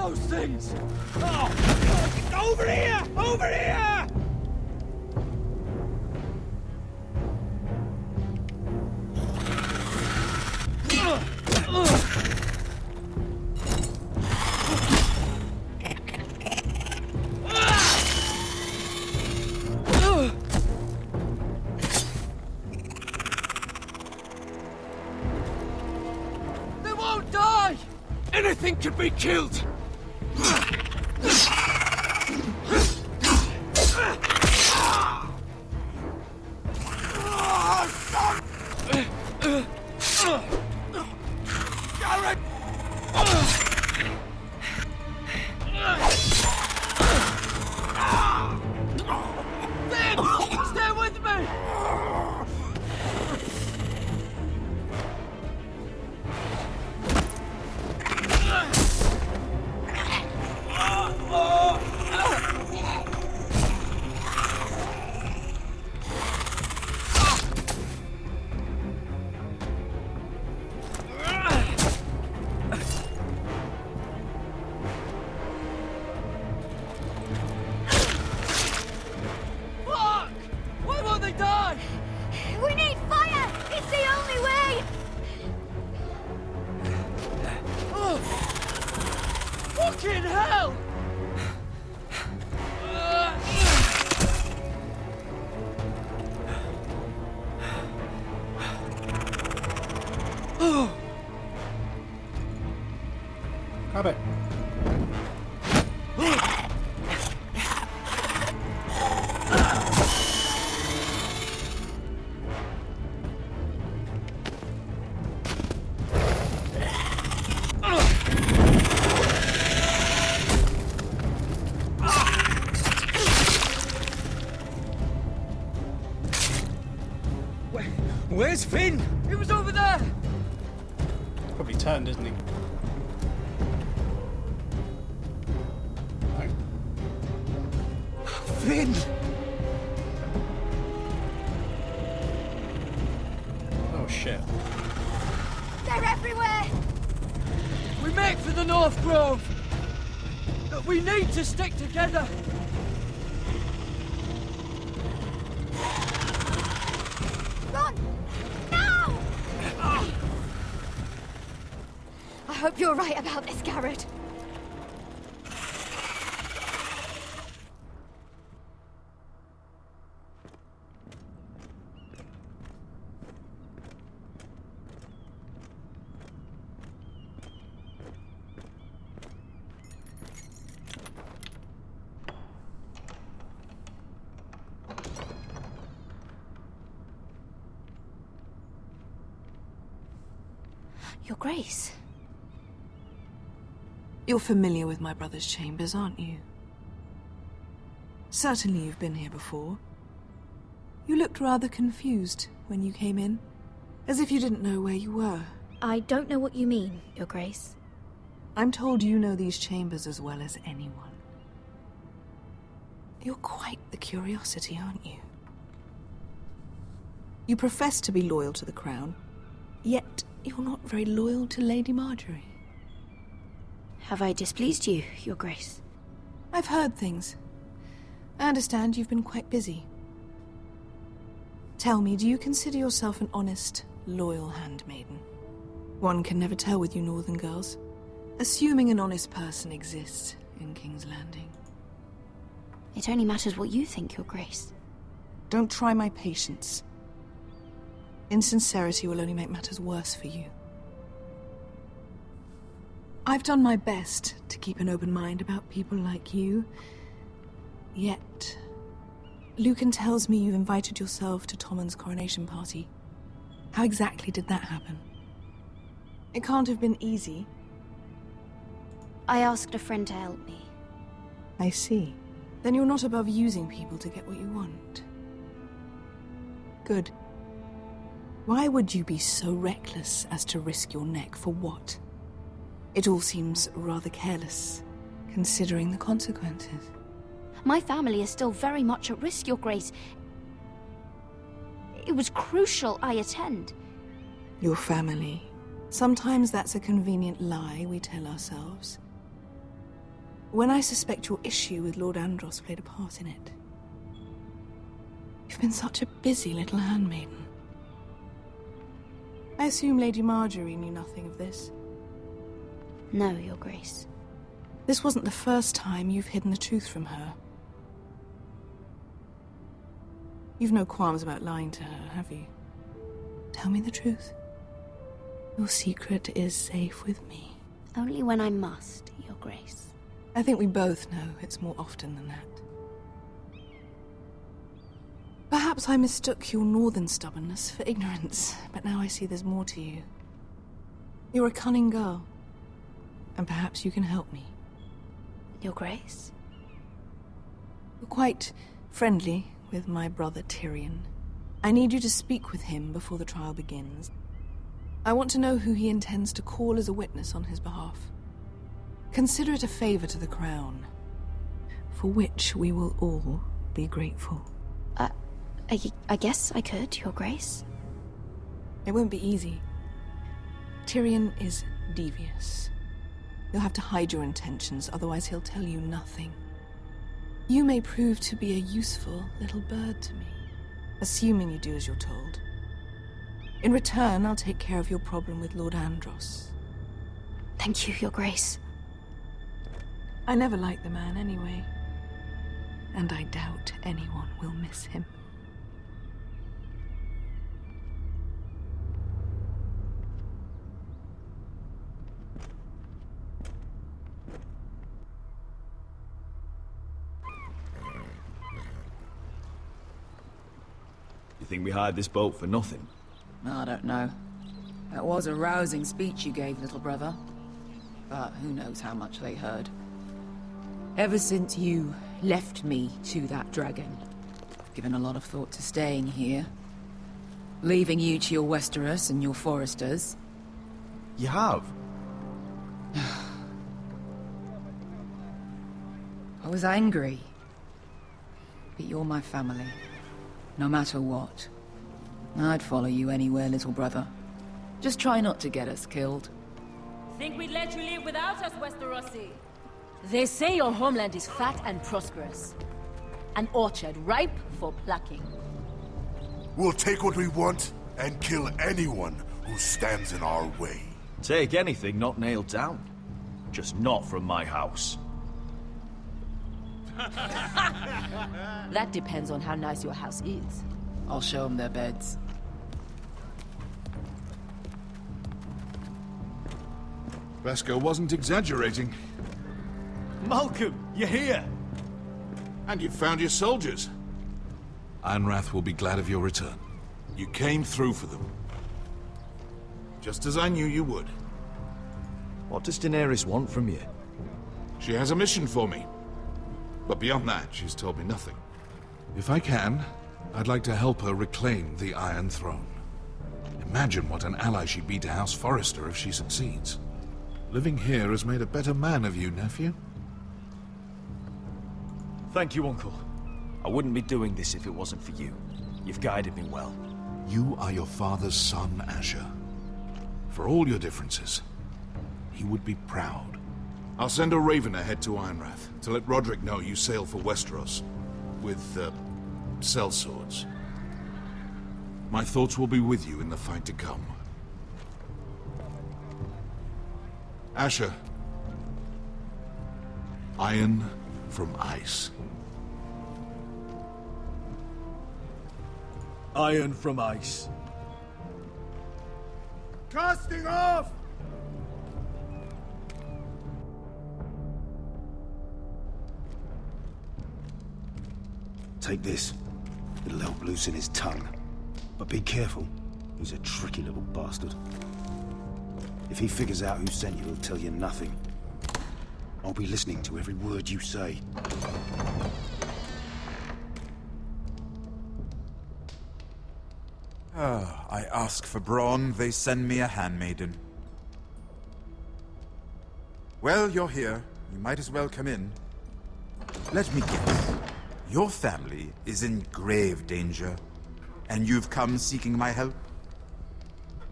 those things! Oh! Over here! Over here! They won't die! Anything can be killed! Gared! Finn! Stay with me! Fuck! Why won't they die? We need fire! It's the only way! Fucking hell! Grab it. Where's Finn? He was over there! Probably turned, isn't he? No. Finn! Oh shit. They're everywhere! We make for the North Grove! But we need to stick together! Run! Now! I hope you're right about this, Gared. Your Grace. You're familiar with my brother's chambers, aren't you? Certainly you've been here before. You looked rather confused when you came in, as if you didn't know where you were. I don't know what you mean, Your Grace. I'm told you know these chambers as well as anyone. You're quite the curiosity, aren't you? You profess to be loyal to the crown, yet you're not very loyal to Lady Marjorie. Have I displeased you, Your Grace? I've heard things. I understand you've been quite busy. Tell me, do you consider yourself an honest, loyal handmaiden? One can never tell with you northern girls. Assuming an honest person exists in King's Landing. It only matters what you think, Your Grace. Don't try my patience. Insincerity will only make matters worse for you. I've done my best to keep an open mind about people like you. Yet, Lucan tells me you invited yourself to Tommen's coronation party. How exactly did that happen? It can't have been easy. I asked a friend to help me. I see. Then you're not above using people to get what you want. Good. Why would you be so reckless as to risk your neck for what? It all seems rather careless, considering the consequences. My family is still very much at risk, Your Grace. It was crucial I attend. Your family. Sometimes that's a convenient lie we tell ourselves. when I suspect your issue with Lord Andros played a part in it. You've been such a busy little handmaiden. I assume Lady Marjorie knew nothing of this. No, Your Grace. This wasn't the first time you've hidden the truth from her. You've no qualms about lying to her, have you? Tell me the truth. Your secret is safe with me. Only when I must, Your Grace. I think we both know it's more often than that. Perhaps I mistook your northern stubbornness for ignorance, but now I see there's more to you. You're a cunning girl, and perhaps you can help me. Your Grace? You're quite friendly with my brother Tyrion. I need you to speak with him before the trial begins. I want to know who he intends to call as a witness on his behalf. Consider it a favor to the crown, for which we will all be grateful. I guess I could, Your Grace. It won't be easy. Tyrion is devious. You'll have to hide your intentions, otherwise he'll tell you nothing. You may prove to be a useful little bird to me, assuming you do as you're told. In return, I'll take care of your problem with Lord Andros. Thank you, Your Grace. I never liked the man anyway, and I doubt anyone will miss him. You think we hired this boat for nothing? I don't know. That was a rousing speech you gave, little brother. But who knows how much they heard. Ever since you left me to that dragon, I've given a lot of thought to staying here. Leaving you to your Westeros and your Foresters. You have? I was angry. But you're my family. No matter what. I'd follow you anywhere, little brother. Just try not to get us killed. Think we'd let you live without us, Westerosi? They say your homeland is fat and prosperous. An orchard ripe for plucking. We'll take what we want and kill anyone who stands in our way. Take anything not nailed down. Just not from my house. That depends on how nice your house is. I'll show them their beds. Vasco wasn't exaggerating. Malcolm, you're here! And you found your soldiers. Ironrath will be glad of your return. You came through for them. Just as I knew you would. What does Daenerys want from you? She has a mission for me. But beyond that, she's told me nothing. If I can, I'd like to help her reclaim the Iron Throne. Imagine what an ally she'd be to House Forrester if she succeeds. Living here has made a better man of you, nephew. Thank you, Uncle. I wouldn't be doing this if it wasn't for you. You've guided me well. You are your father's son, Asher. For all your differences, he would be proud. I'll send a raven ahead to Ironrath to let Roderick know you sail for Westeros with, sellswords. My thoughts will be with you in the fight to come. Asher. Iron from ice. Iron from ice. Casting off! Take this. It'll help loosen his tongue. But be careful. He's a tricky little bastard. If he figures out who sent you, he'll tell you nothing. I'll be listening to every word you say. I ask for brawn, they send me a handmaiden. Well, you're here. You might as well come in. Let me guess. Your family is in grave danger, and you've come seeking my help?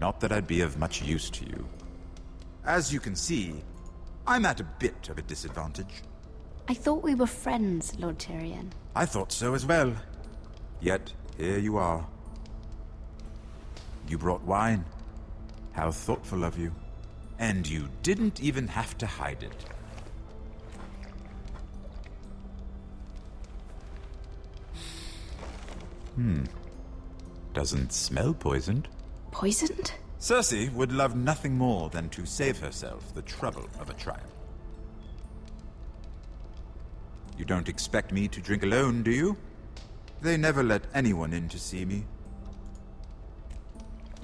Not that I'd be of much use to you. As you can see, I'm at a bit of a disadvantage. I thought we were friends, Lord Tyrion. I thought so as well. Yet, here you are. You brought wine. How thoughtful of you. And you didn't even have to hide it. Doesn't smell poisoned. Poisoned? Cersei would love nothing more than to save herself the trouble of a trial. You don't expect me to drink alone, do you? They never let anyone in to see me.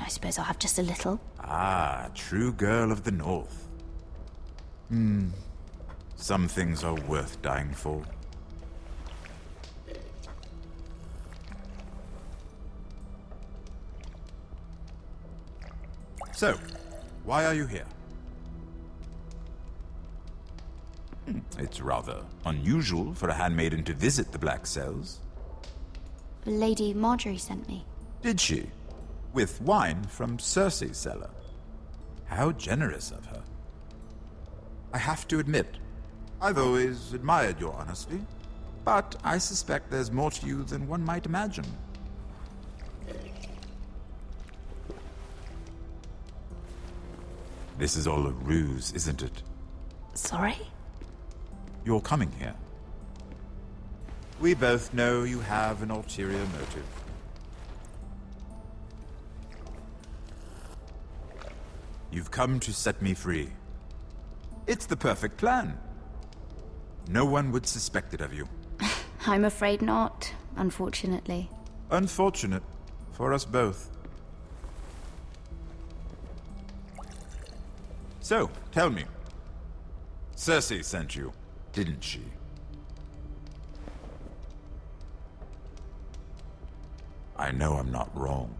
I suppose I'll have just a little. Ah, true girl of the North. Some things are worth dying for. So, why are you here? It's rather unusual for a handmaiden to visit the Black Cells. Lady Marjorie sent me. Did she? With wine from Cersei's cellar. How generous of her. I have to admit, I've always admired your honesty, but I suspect there's more to you than one might imagine. This is all a ruse, isn't it? Sorry? You're coming here. We both know you have an ulterior motive. You've come to set me free. It's the perfect plan. No one would suspect it of you. I'm afraid not, unfortunately. Unfortunate for us both. So, tell me. Cersei sent you, didn't she? I know I'm not wrong.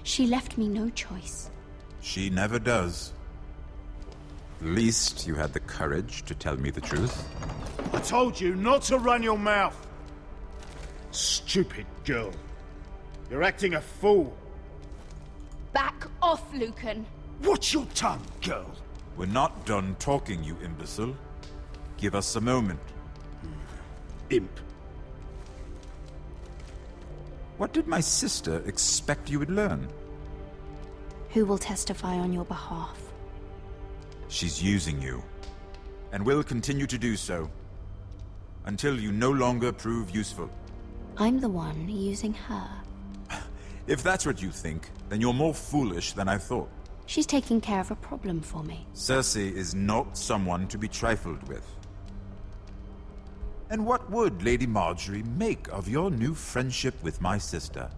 She left me no choice. She never does. At least you had the courage to tell me the truth. I told you not to run your mouth. Stupid girl. You're acting a fool. Back off, Lucan. Watch your tongue, girl. We're not done talking, you imbecile. Give us a moment. Imp. What did my sister expect you would learn? Who will testify on your behalf? She's using you, and will continue to do so, until you no longer prove useful. I'm the one using her. If that's what you think, then you're more foolish than I thought. She's taking care of a problem for me. Cersei is not someone to be trifled with. And what would Lady Marjorie make of your new friendship with my sister?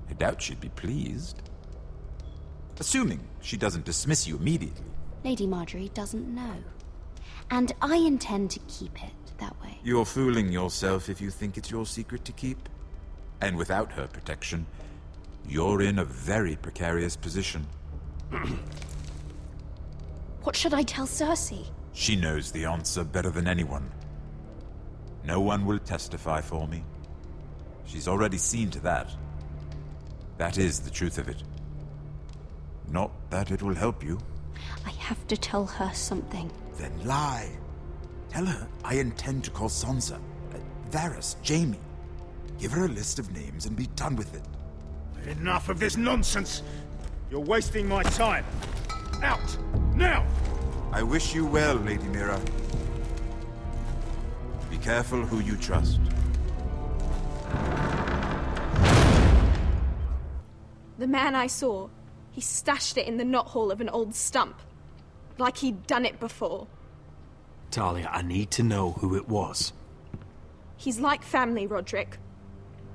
I doubt she'd be pleased. Assuming she doesn't dismiss you immediately. Lady Marjorie doesn't know. And I intend to keep it that way. You're fooling yourself if you think it's your secret to keep. And without her protection, you're in a very precarious position. What should I tell Cersei? She knows the answer better than anyone. No one will testify for me. She's already seen to that. That is the truth of it. Not that it will help you. I have to tell her something. Then lie. Tell her I intend to call Sansa, Varys, Jaime. Give her a list of names and be done with it. Enough of this nonsense. You're wasting my time. Out! Now! I wish you well, Lady Mira. Be careful who you trust. The man I saw, he stashed it in the knothole of an old stump. Like he'd done it before. Talia, I need to know who it was. He's like family, Roderick.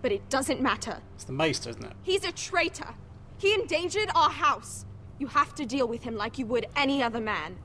But it doesn't matter. It's the Maester, isn't it? He's a traitor. He endangered our house. You have to deal with him like you would any other man.